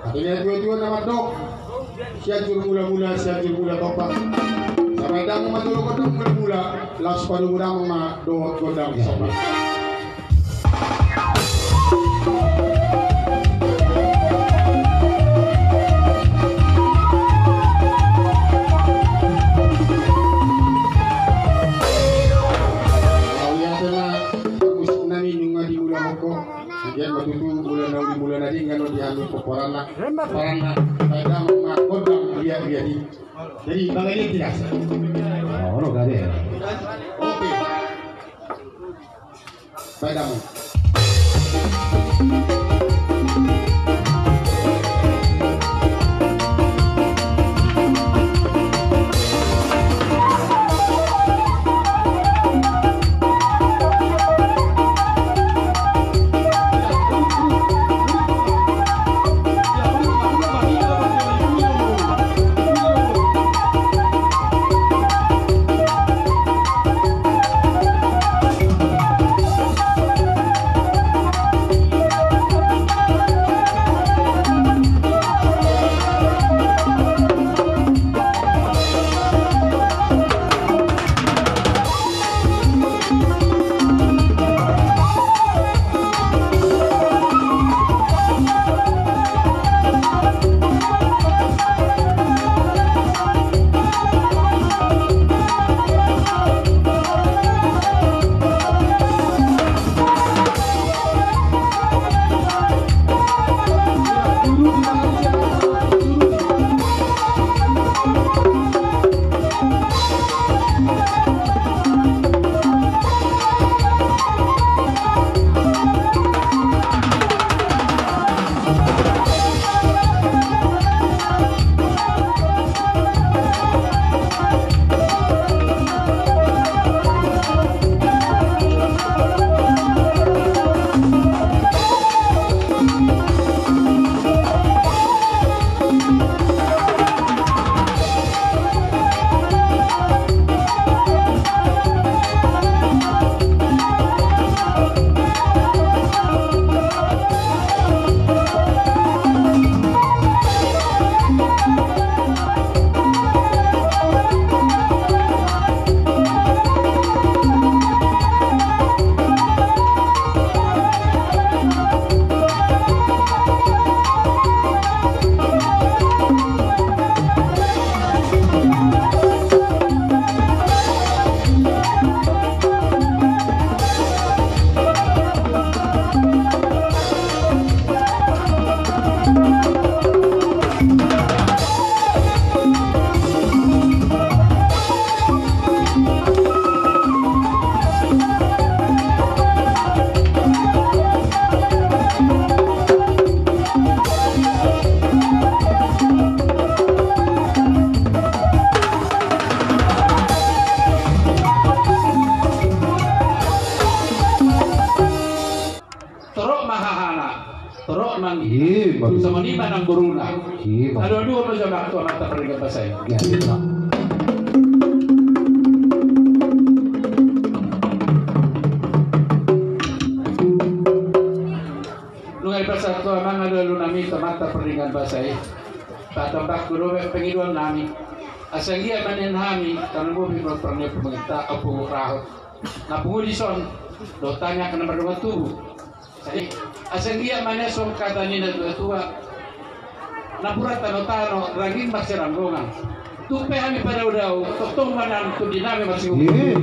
Ini dua-dua nama dok. Siap juru mula topak. Sampai dang matulog ko ng mula las padurang mga doot ko dang sopak. Yan matutulog mula na din ngano di amin ko parang na ada mga kodang dia di. Jadi mga ini tidak. Oh, gade. Oke. Padamu. Sama ni manang buruna. Aduh apa jam waktu anak tak pernah pasai. Ya, Lungai pasal tu amang ada lu nami temata peringan pasai. Tatambak guru pengiduan nami. Asal dia manen nami karena gua bibro pernah pemerintah apa rahot. Na pengudison do tanya kena berdua tu. Jadi asal dia mana som kata ni na tua napura tano ragin maksiranggongan tupe kami pada udau totong manan tu dinami masih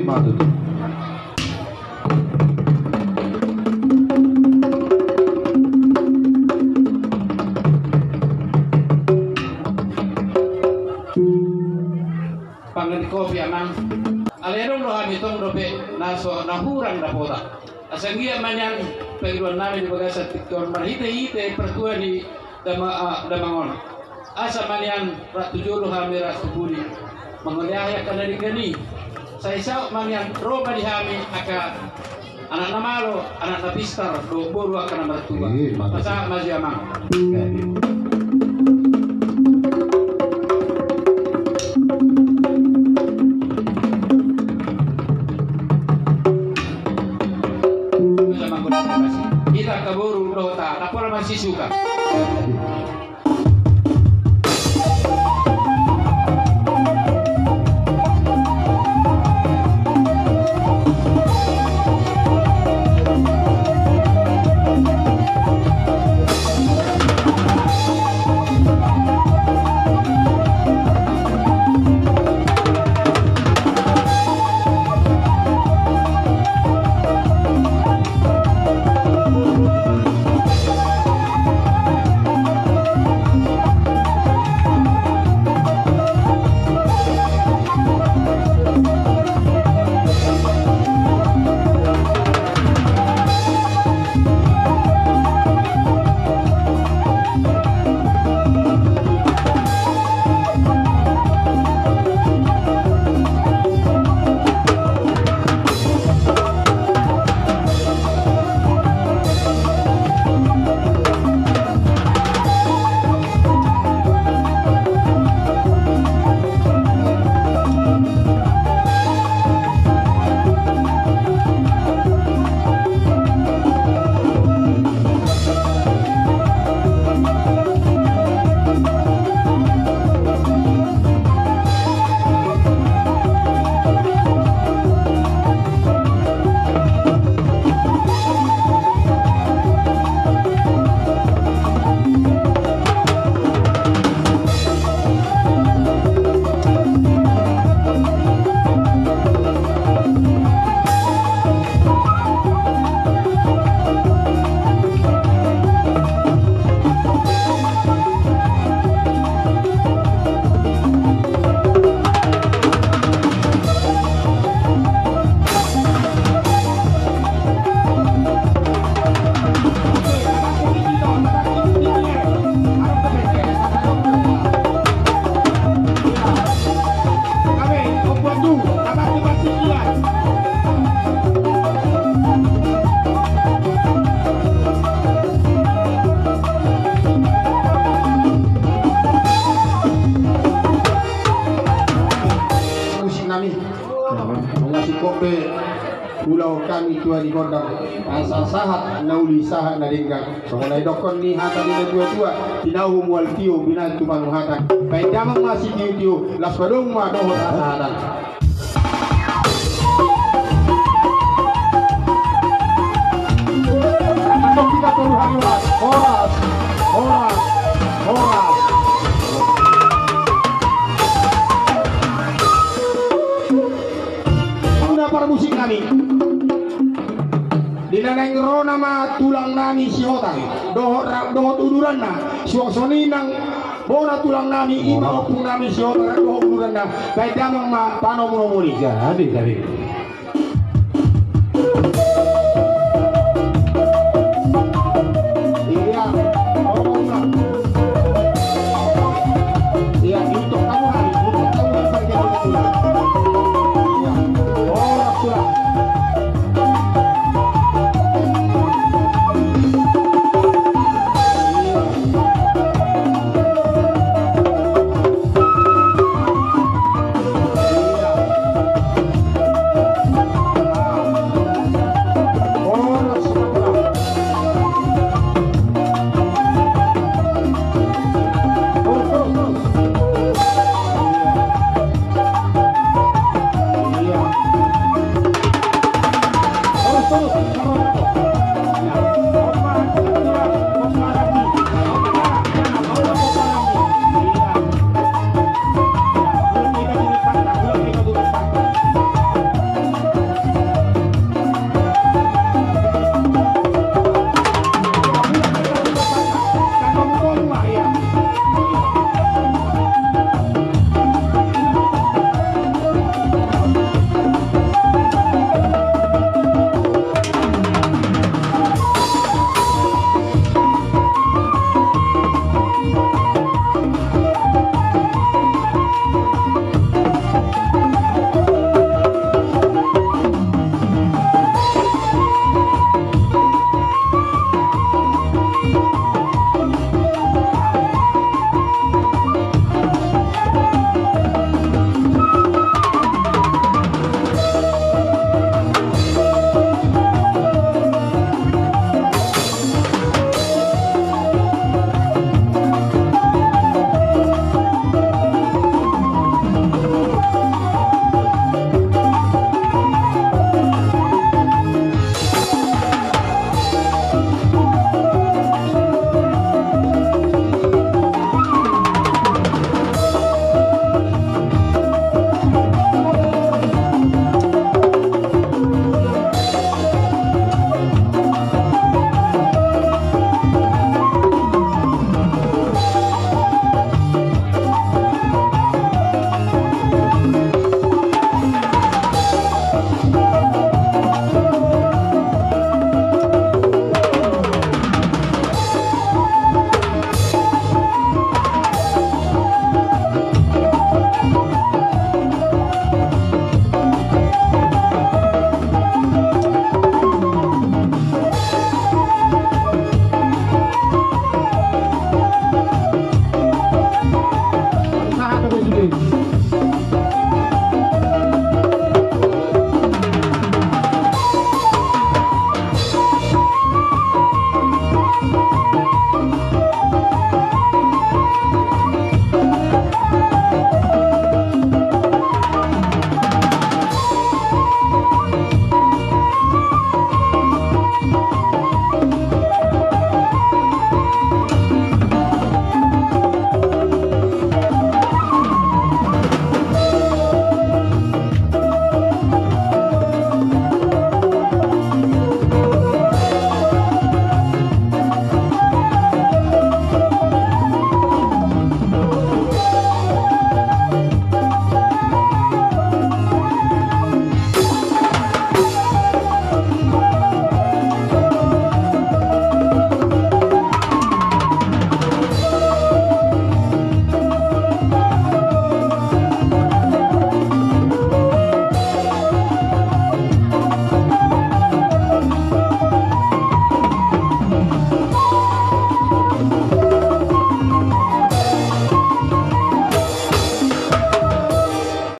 matu tu pangan kopi amang alerong lo kami tong dope naso nahurang dapota asal dia manyan pengirian namin di bagasa tiktor marhite pertua di damangon asa manyan ratu jolo kami ratu buli menguliahya kana digani sa isa manyan roba di kami aka anak namalo anak napistar do boru akan mertua masa majiamang kita kaburu dota napora masih suka daw kami tua di kodang asa sahat nauli sahat nadinggang so mulai dokon ni hata ni tua tinahu mual tio binal tuman hata kay damang masih tio las padong ma dohot asahan atau kita perlu hariwas horas para musik kami dinanang ro nama tulang nami si hotang dohot uduran na suasoni nang bona tulang nami ima opung nami si hotang dohot uduran na kay damang ma pano mo muli Jadi